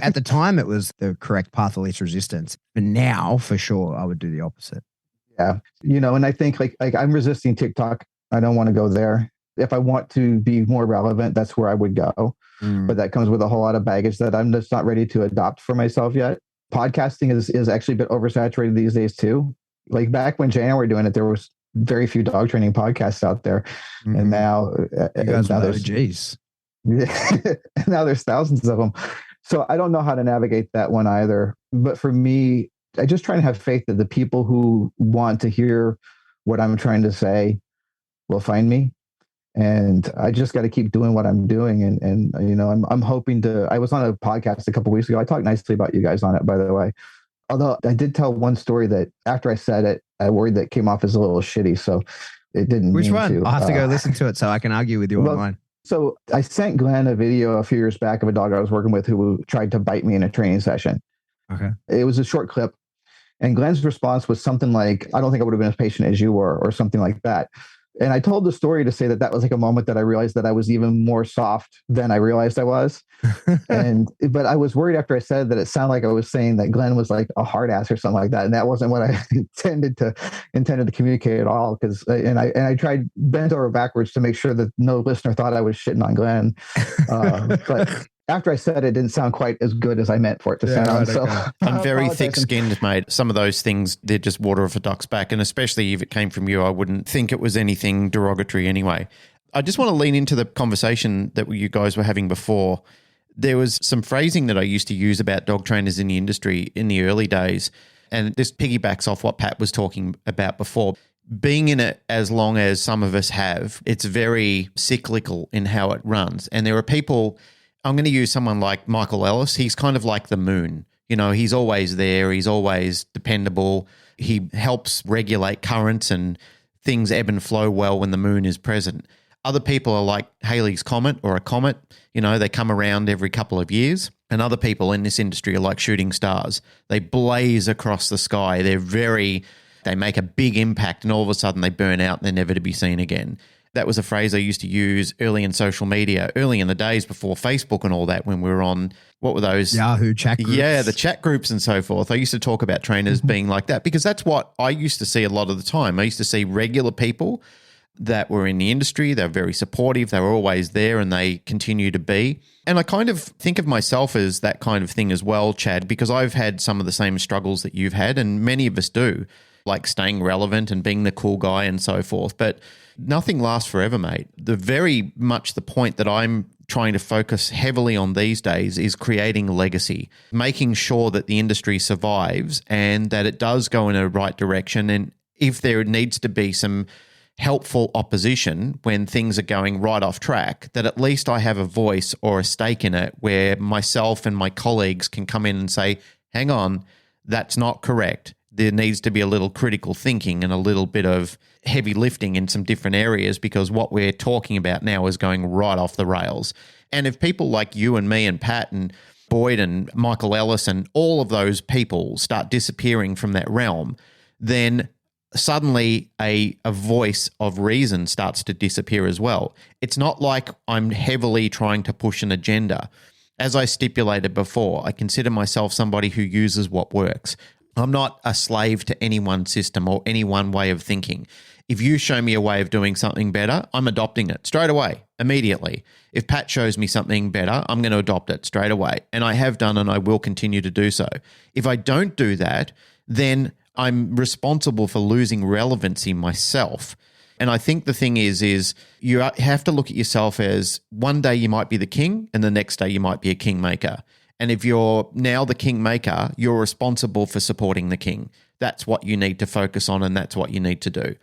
At the time, it was the correct path of least resistance. But now, for sure, I would do the opposite. Yeah. And I think like I'm resisting TikTok. I don't want to go there. If I want to be more relevant, that's where I would go. But that comes with a whole lot of baggage that I'm just not ready to adopt for myself yet. Podcasting is actually a bit oversaturated these days too. Like back when Jay and I were doing it, there was very few dog training podcasts out there. And now, you guys are OGs. Now there's thousands of them. So I don't know how to navigate that one either. But for me, I just try to have faith that the people who want to hear what I'm trying to say will find me. And I just got to keep doing what I'm doing. And I'm hoping to. I was on a podcast a couple of weeks ago. I talked nicely about you guys on it, by the way. Although I did tell one story that after I said it, I worried that came off as a little shitty. So it didn't. Which one? To. I'll have to go listen to it so I can argue with you online. So I sent Glenn a video a few years back of a dog I was working with who tried to bite me in a training session. Okay. It was a short clip. And Glenn's response was something like, I don't think I would have been as patient as you were, or something like that. And I told the story to say that was like a moment that I realized that I was even more soft than I realized I was. But I was worried after I said that it sounded like I was saying that Glenn was like a hard ass or something like that. And that wasn't what I intended to communicate at all. And I tried bent over backwards to make sure that no listener thought I was shitting on Glenn. But after I said it, didn't sound quite as good as I meant for it to sound. Right, so okay. I'm very thick-skinned, mate. Some of those things, they're just water off a duck's back. And especially if it came from you, I wouldn't think it was anything derogatory anyway. I just want to lean into the conversation that you guys were having before. There was some phrasing that I used to use about dog trainers in the industry in the early days And this piggybacks off what Pat was talking about before. Being in it as long as some of us have, it's very cyclical in how it runs. And there are people, I'm going to use someone like Michael Ellis. He's kind of like the moon. He's always there. He's always dependable. He helps regulate currents and things ebb and flow well when the moon is present. Other people are like Halley's Comet or a comet. They come around every couple of years. And other people in this industry are like shooting stars. They blaze across the sky. They make a big impact and all of a sudden they burn out and they're never to be seen again. That was a phrase I used to use early in social media, early in the days before Facebook and all that, when we were on, what were those? Yahoo chat groups. Yeah, the chat groups and so forth. I used to talk about trainers being like that because that's what I used to see a lot of the time. I used to see regular people that were in the industry. They were very supportive. They were always there and they continue to be. And I kind of think of myself as that kind of thing as well, Chad, because I've had some of the same struggles that you've had, and many of us do, like staying relevant and being the cool guy and so forth. But nothing lasts forever, mate. Very much the point that I'm trying to focus heavily on these days is creating a legacy, making sure that the industry survives and that it does go in a right direction. And if there needs to be some helpful opposition when things are going right off track, that at least I have a voice or a stake in it where myself and my colleagues can come in and say, hang on, that's not correct. There needs to be a little critical thinking and a little bit of heavy lifting in some different areas because what we're talking about now is going right off the rails. And if people like you and me and Pat and Boyd and Michael Ellis and all of those people start disappearing from that realm, then suddenly a voice of reason starts to disappear as well. It's not like I'm heavily trying to push an agenda. As I stipulated before, I consider myself somebody who uses what works. I'm not a slave to any one system or any one way of thinking. If you show me a way of doing something better, I'm adopting it straight away, immediately. If Pat shows me something better, I'm going to adopt it straight away. And I have done and I will continue to do so. If I don't do that, then I'm responsible for losing relevancy myself. And I think the thing is you have to look at yourself as one day you might be the king and the next day you might be a kingmaker. And if you're now the kingmaker, you're responsible for supporting the king. That's what you need to focus on and that's what you need to do.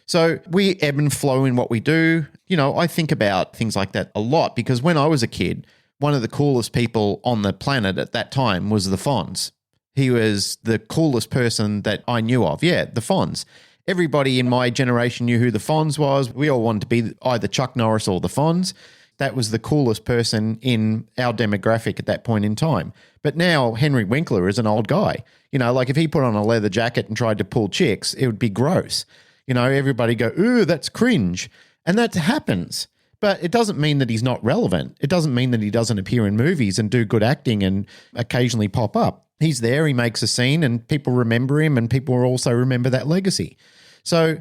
So we ebb and flow in what we do. I think about things like that a lot because when I was a kid, one of the coolest people on the planet at that time was the Fonz. He was the coolest person that I knew of. Yeah, the Fonz. Everybody in my generation knew who the Fonz was. We all wanted to be either Chuck Norris or the Fonz. That was the coolest person in our demographic at that point in time. But now Henry Winkler is an old guy. Like if he put on a leather jacket and tried to pull chicks, it would be gross. Everybody go, ooh, that's cringe. And that happens. But it doesn't mean that he's not relevant. It doesn't mean that he doesn't appear in movies and do good acting and occasionally pop up. He's there, he makes a scene and people remember him and people also remember that legacy. So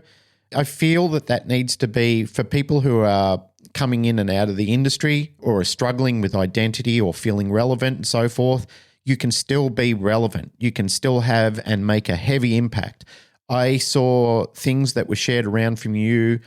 I feel that needs to be for people who are coming in and out of the industry or are struggling with identity or feeling relevant and so forth. You can still be relevant. You can still have and make a heavy impact. I saw things that were shared around from you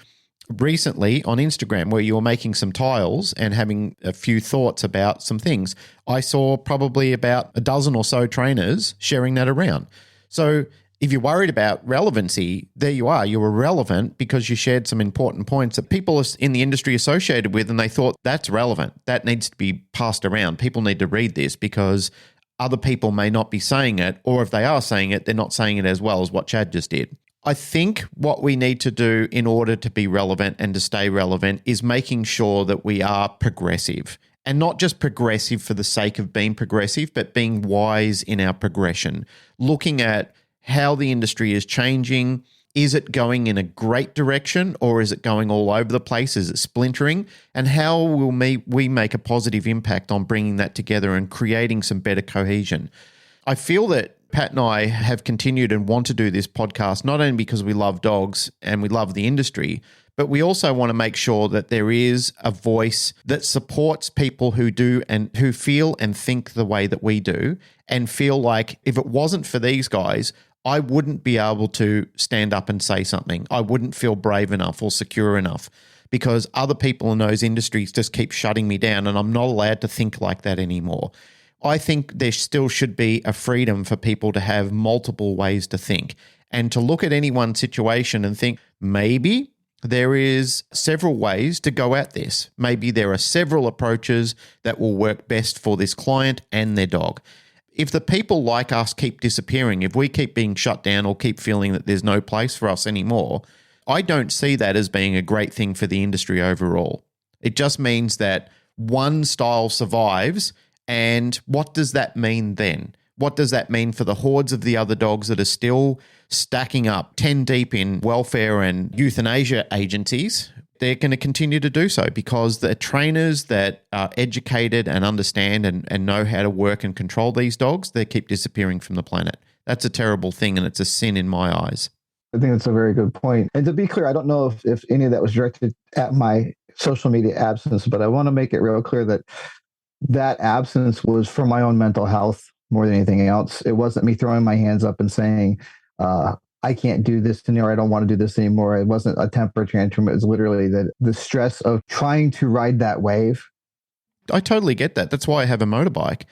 recently on Instagram where you were making some tiles and having a few thoughts about some things. I saw probably about a dozen or so trainers sharing that around. So if you're worried about relevancy, there you are. You were relevant because you shared some important points that people in the industry associated with, and they thought that's relevant. That needs to be passed around. People need to read this because other people may not be saying it, or if they are saying it, they're not saying it as well as what Chad just did. I think what we need to do in order to be relevant and to stay relevant is making sure that we are progressive. And not just progressive for the sake of being progressive, but being wise in our progression. Looking at how the industry is changing. Is it going in a great direction or is it going all over the place? Is it splintering? And how will we make a positive impact on bringing that together and creating some better cohesion? I feel that Pat and I have continued and want to do this podcast not only because we love dogs and we love the industry, but we also want to make sure that there is a voice that supports people who do and who feel and think the way that we do and feel like if it wasn't for these guys, I wouldn't be able to stand up and say something. I wouldn't feel brave enough or secure enough because other people in those industries just keep shutting me down and I'm not allowed to think like that anymore. I think there still should be a freedom for people to have multiple ways to think and to look at any one situation and think, maybe there is several ways to go at this. Maybe there are several approaches that will work best for this client and their dog. If the people like us keep disappearing, if we keep being shut down or keep feeling that there's no place for us anymore, I don't see that as being a great thing for the industry overall. It just means that one style survives. And what does that mean then? What does that mean for the hordes of the other dogs that are still stacking up 10 deep in welfare and euthanasia agencies? They're going to continue to do so because the trainers that are educated and understand and know how to work and control these dogs, they keep disappearing from the planet. That's a terrible thing, and it's a sin in my eyes. I think that's a very good point. And to be clear, I don't know if any of that was directed at my social media absence, but I want to make it real clear that that absence was for my own mental health more than anything else. It wasn't me throwing my hands up and saying, I can't do this anymore. I don't want to do this anymore. It wasn't a temper tantrum. It was literally the stress of trying to ride that wave. I totally get that. That's why I have a motorbike.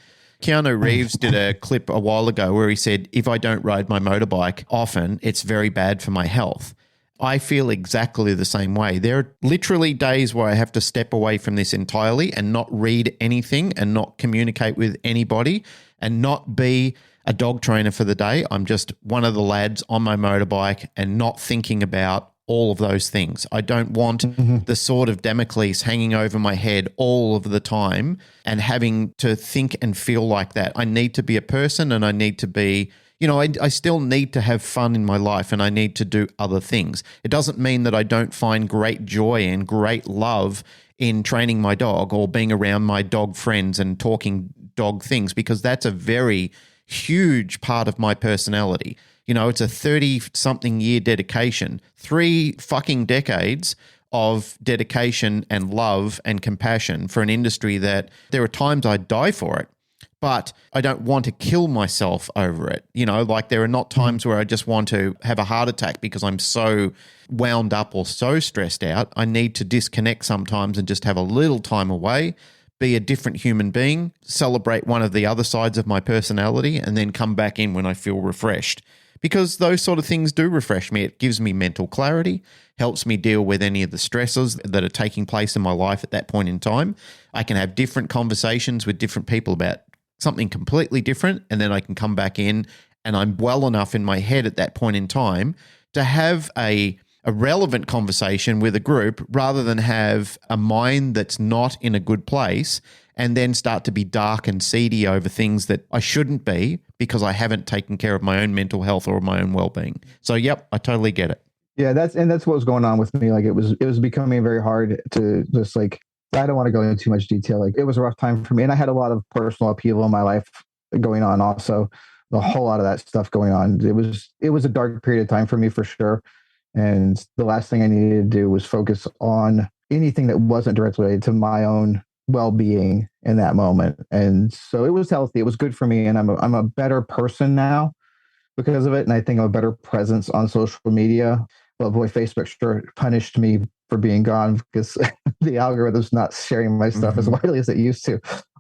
Keanu Reeves did a clip a while ago where he said, if I don't ride my motorbike often, it's very bad for my health. I feel exactly the same way. There are literally days where I have to step away from this entirely and not read anything and not communicate with anybody and not be a dog trainer for the day. I'm just one of the lads on my motorbike and not thinking about all of those things. I don't want the sword of Damocles hanging over my head all of the time and having to think and feel like that. I need to be a person, and I need to be, I still need to have fun in my life, and I need to do other things. It doesn't mean that I don't find great joy and great love in training my dog or being around my dog friends and talking dog things, because that's a very huge part of my personality. It's a 30-something year dedication, 3 fucking decades of dedication and love and compassion for an industry that there are times I'd die for it, but I don't want to kill myself over it. Like there are not times where I just want to have a heart attack because I'm so wound up or so stressed out. I need to disconnect sometimes and just have a little time away, be a different human being, celebrate one of the other sides of my personality, and then come back in when I feel refreshed. Because those sort of things do refresh me. It gives me mental clarity, helps me deal with any of the stresses that are taking place in my life at that point in time. I can have different conversations with different people about something completely different, and then I can come back in and I'm well enough in my head at that point in time to have a relevant conversation with a group rather than have a mind that's not in a good place and then start to be dark and seedy over things that I shouldn't be because I haven't taken care of my own mental health or my own well-being. So, yep, I totally get it. Yeah, that's what was going on with me. Like it was becoming very hard to just I don't want to go into too much detail. Like it was a rough time for me, and I had a lot of personal upheaval in my life going on also. A whole lot of that stuff going on. It was a dark period of time for me for sure. And the last thing I needed to do was focus on anything that wasn't directly related to my own well-being in that moment. And so it was healthy. It was good for me. And I'm a better person now because of it. And I think I'm a better presence on social media. But boy, Facebook sure punished me for being gone because the algorithm's not sharing my stuff as widely as it used to.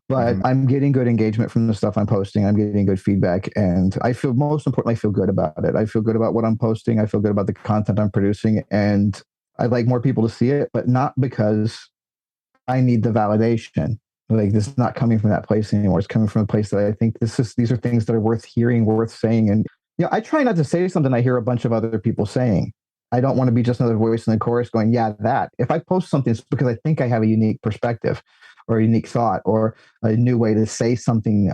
But I'm getting good engagement from the stuff I'm posting. I'm getting good feedback. And most importantly, I feel good about it. I feel good about what I'm posting. I feel good about the content I'm producing. And I'd like more people to see it, but not because I need the validation. Like this is not coming from that place anymore. It's coming from a place that I think these are things that are worth hearing, worth saying. And I try not to say something I hear a bunch of other people saying. I don't want to be just another voice in the chorus going, yeah, that. If I post something, it's because I think I have a unique perspective or a unique thought or a new way to say something.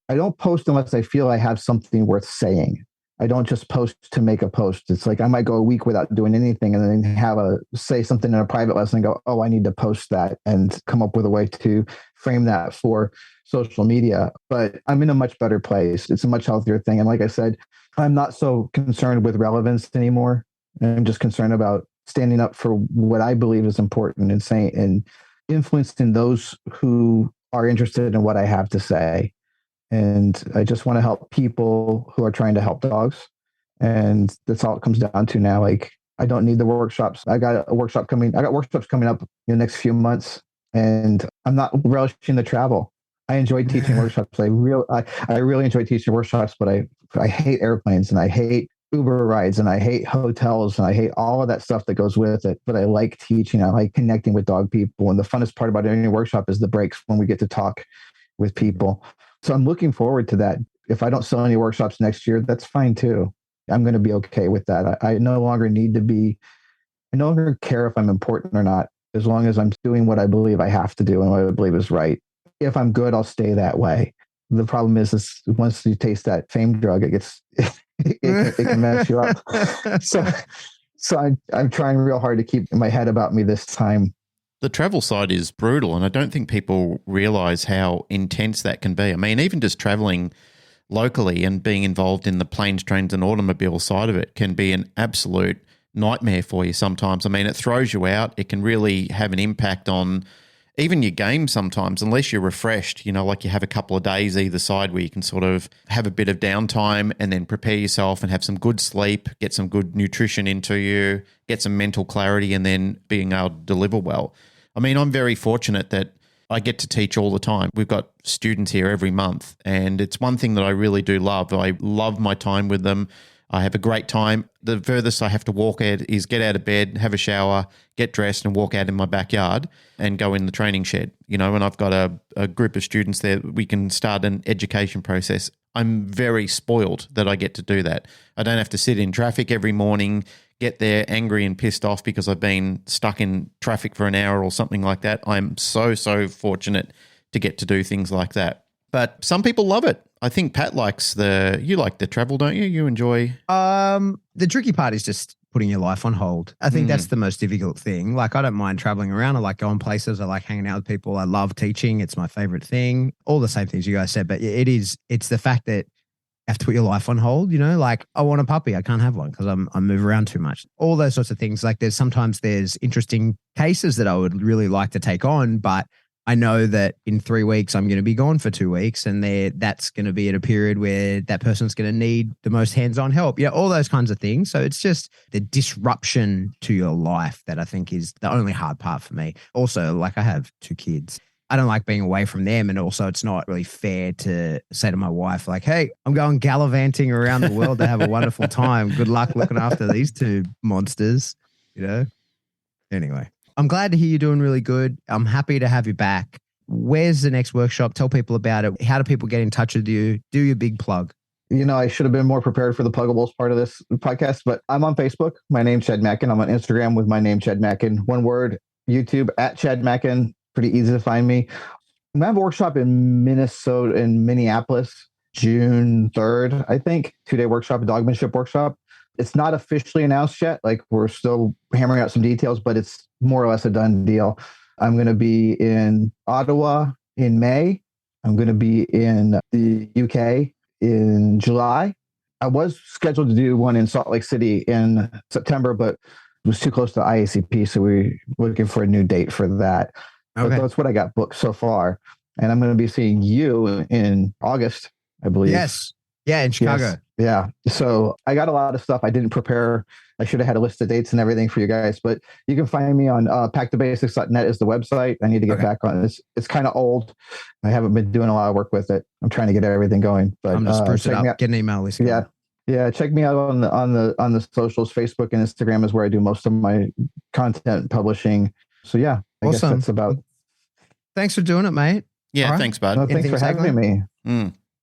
I don't post unless I feel I have something worth saying. I don't just post to make a post. It's like I might go a week without doing anything and then say something in a private lesson and go, oh, I need to post that and come up with a way to frame that for social media. But I'm in a much better place. It's a much healthier thing. And like I said, I'm not so concerned with relevance anymore. I'm just concerned about standing up for what I believe is important and saying and influencing those who are interested in what I have to say. And I just want to help people who are trying to help dogs. And that's all it comes down to now. Like, I don't need the workshops. I got workshops coming up in the next few months, and I'm not relishing the travel. I enjoy teaching workshops. I really enjoy teaching workshops, but I hate airplanes and I hate Uber rides and I hate hotels and I hate all of that stuff that goes with it. But I like teaching. I like connecting with dog people. And the funnest part about any workshop is the breaks when we get to talk with people. So I'm looking forward to that. If I don't sell any workshops next year, that's fine too. I'm going to be okay with that. I no longer care if I'm important or not, as long as I'm doing what I believe I have to do and what I believe is right. If I'm good, I'll stay that way. The problem is once you taste that fame drug, it can mess you up. So I'm trying real hard to keep my head about me this time. The travel side is brutal, and I don't think people realize how intense that can be. I mean, even just traveling locally and being involved in the planes, trains, and automobile side of it can be an absolute nightmare for you sometimes. I mean, it throws you out. It can really have an impact on even your game sometimes, unless you're refreshed, like you have a couple of days either side where you can sort of have a bit of downtime and then prepare yourself and have some good sleep, get some good nutrition into you, get some mental clarity, and then being able to deliver well. I mean, I'm very fortunate that I get to teach all the time. We've got students here every month, and it's one thing that I really do love. I love my time with them. I have a great time. The furthest I have to walk is get out of bed, have a shower, get dressed, and walk out in my backyard and go in the training shed. And I've got a group of students there. We can start an education process. I'm very spoiled that I get to do that. I don't have to sit in traffic every morning, get there angry and pissed off because I've been stuck in traffic for an hour or something like that. I'm so fortunate to get to do things like that. But some people love it. I think Pat you like the travel, don't you? You enjoy. The tricky part is just putting your life on hold. I think that's the most difficult thing. Like, I don't mind traveling around. I like going places. I like hanging out with people. I love teaching. It's my favorite thing. All the same things you guys said, but it's the fact that you have to put your life on hold, like I want a puppy. I can't have one because I move around too much. All those sorts of things. Like there's interesting cases that I would really like to take on, but I know that in 3 weeks, I'm going to be gone for 2 weeks, and that's going to be at a period where that person's going to need the most hands-on help. All those kinds of things. So it's just the disruption to your life that I think is the only hard part for me. Also, like, I have 2 kids. I don't like being away from them. And also, it's not really fair to say to my wife, like, hey, I'm going gallivanting around the world to have a wonderful time. Good luck looking after these 2 monsters, Anyway. I'm glad to hear you're doing really good. I'm happy to have you back. Where's the next workshop? Tell people about it. How do people get in touch with you? Do your big plug. I should have been more prepared for the pluggables part of this podcast, but I'm on Facebook. My name's Chad Mackin. I'm on Instagram with my name, Chad Mackin. One word, YouTube at Chad Mackin. Pretty easy to find me. I have a workshop in Minneapolis, June 3rd, I think. 2-day workshop, a dogmanship workshop. It's not officially announced yet. Like, we're still hammering out some details, but it's more or less a done deal. I'm going to be in Ottawa in May. I'm going to be in the UK in July. I was scheduled to do one in Salt Lake City in September, but it was too close to IACP, so we're looking for a new date for that. Okay. But that's what I got booked so far. And I'm going to be seeing you in August, I believe. Yes. Yeah, in Chicago. Yes. Yeah. So I got a lot of stuff I didn't prepare. I should have had a list of dates and everything for you guys, but you can find me on packthebasics.net is the website. I need to get back on it. It's kind of old. I haven't been doing a lot of work with it. I'm trying to get everything going. But I'm just spruce it up. Get an email list. Yeah. Yeah. Check me out on the socials. Facebook and Instagram is where I do most of my content publishing. So yeah, I guess that's about. Thanks for doing it, mate. Yeah. Right. Thanks, bud. No, thanks for having me.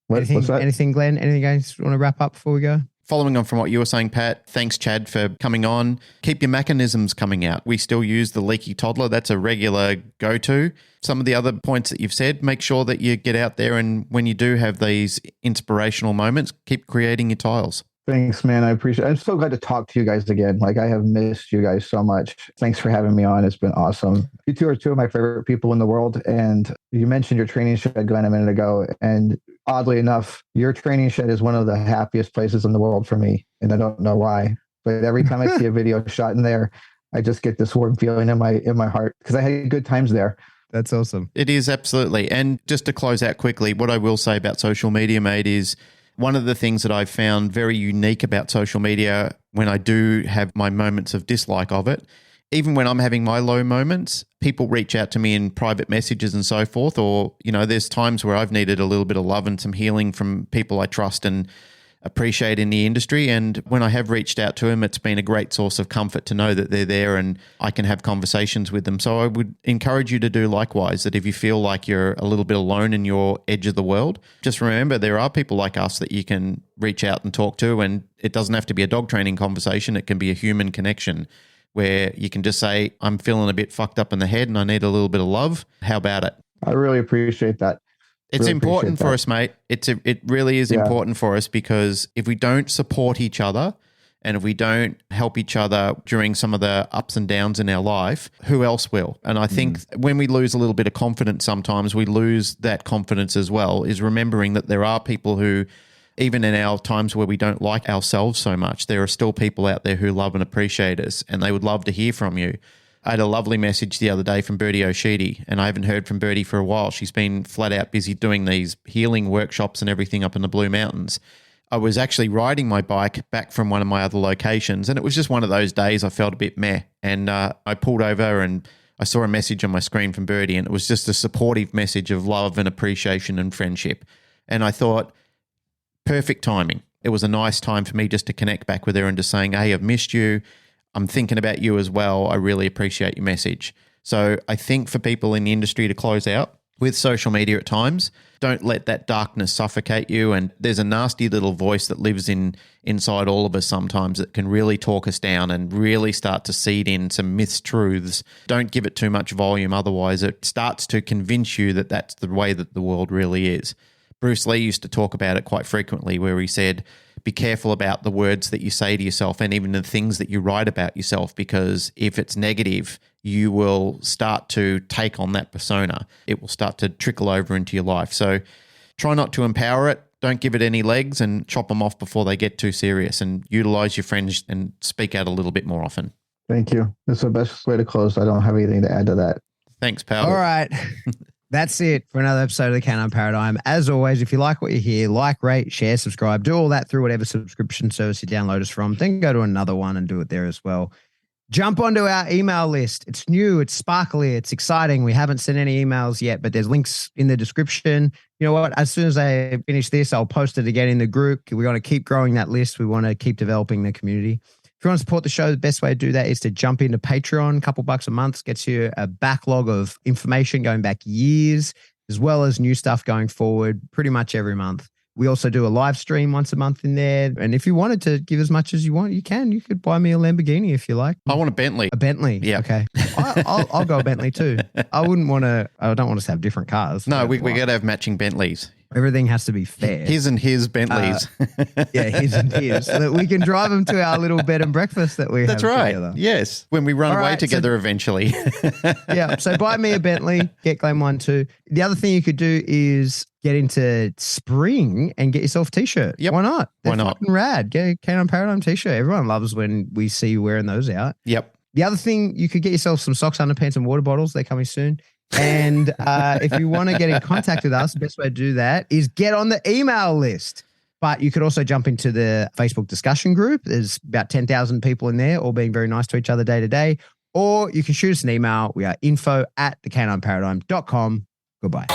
What's that? Anything, Glenn? Anything guys want to wrap up before we go? Following on from what you were saying, Pat, thanks, Chad, for coming on. Keep your mechanisms coming out. We still use the leaky toddler. That's a regular go-to. Some of the other points that you've said, make sure that you get out there, and when you do have these inspirational moments, keep creating your tiles. Thanks, man. I appreciate it. I'm so glad to talk to you guys again. Like, I have missed you guys so much. Thanks for having me on. It's been awesome. You 2 are 2 of my favorite people in the world. And you mentioned your training shed, Glenn, a minute ago. And oddly enough, your training shed is one of the happiest places in the world for me. And I don't know why. But every time I see a video shot in there, I just get this warm feeling in my heart because I had good times there. That's awesome. It is, absolutely. And just to close out quickly, what I will say about social media, mate, is one of the things that I've found very unique about social media when I do have my moments of dislike of it even when I'm having my low moments, people reach out to me in private messages and so forth. Or, there's times where I've needed a little bit of love and some healing from people I trust and appreciate in the industry. And when I have reached out to them, it's been a great source of comfort to know that they're there and I can have conversations with them. So I would encourage you to do likewise, that if you feel like you're a little bit alone in your edge of the world, just remember there are people like us that you can reach out and talk to. And it doesn't have to be a dog training conversation. It can be a human connection where you can just say, I'm feeling a bit fucked up in the head and I need a little bit of love. How about it? I really appreciate that. It's Really important appreciate for that. us, mate. It really is important for us, because if we don't support each other and if we don't help each other during some of the ups and downs in our life, who else will? And I think when we lose a little bit of confidence, sometimes we lose that confidence as well, is remembering that there are people who, even in our times where we don't like ourselves so much, there are still people out there who love and appreciate us, and they would love to hear from you. I had a lovely message the other day from Bertie O'Sheedy, and I haven't heard from Bertie for a while. She's been flat out busy doing these healing workshops and everything up in the Blue Mountains. I was actually riding my bike back from one of my other locations, and it was just one of those days I felt a bit meh. And I pulled over and I saw a message on my screen from Bertie, and it was just a supportive message of love and appreciation and friendship. And I thought, perfect timing. It was a nice time for me just to connect back with her and just saying, hey, I've missed you. I'm thinking about you as well. I really appreciate your message. So I think for people in the industry to close out with social media at times, don't let that darkness suffocate you. And there's a nasty little voice that lives inside all of us sometimes that can really talk us down and really start to seed in some mistruths. Don't give it too much volume. Otherwise, it starts to convince you that that's the way that the world really is. Bruce Lee used to talk about it quite frequently, where he said, be careful about the words that you say to yourself and even the things that you write about yourself, because if it's negative, you will start to take on that persona. It will start to trickle over into your life. So try not to empower it. Don't give it any legs and chop them off before they get too serious, and utilize your friends and speak out a little bit more often. Thank you. That's the best way to close. I don't have anything to add to that. Thanks, pal. All right. That's it for another episode of the Canine Paradigm. As always, if you like what you hear, like, rate, share, subscribe, do all that through whatever subscription service you download us from. Then go to another one and do it there as well. Jump onto our email list. It's new, it's sparkly, it's exciting. We haven't sent any emails yet, but there's links in the description. You know what? As soon as I finish this, I'll post it again in the group. We want to keep growing that list. We want to keep developing the community. If you want to support the show, the best way to do that is to jump into Patreon. A couple bucks a month gets you a backlog of information going back years, as well as new stuff going forward pretty much every month. We also do a live stream once a month in there. And if you wanted to give as much as you want, you can. You could buy me a Lamborghini if you like. I want a Bentley. A Bentley? Yeah. Okay. I'll go a Bentley too. I don't want us to have different cars. No, we got to have matching Bentleys. Everything has to be fair. His and his Bentleys. Yeah, his and his. So that we can drive them to our little bed and breakfast that we That's have right. together. Yes. When we run All away right, together eventually. Yeah. So buy me a Bentley, get Glenn one too. The other thing you could do is get into spring and get yourself a t-shirt. Yep. Why not? They're Why not? fucking rad. Get a Canine Paradigm t-shirt. Everyone loves when we see you wearing those out. Yep. The other thing, you could get yourself some socks, underpants, and water bottles. They're coming soon. And if you want to get in contact with us, the best way to do that is get on the email list. But you could also jump into the Facebook discussion group. There's about 10,000 people in there, all being very nice to each other day to day. Or you can shoot us an email. We are info@thecanineparadigm.com. Goodbye.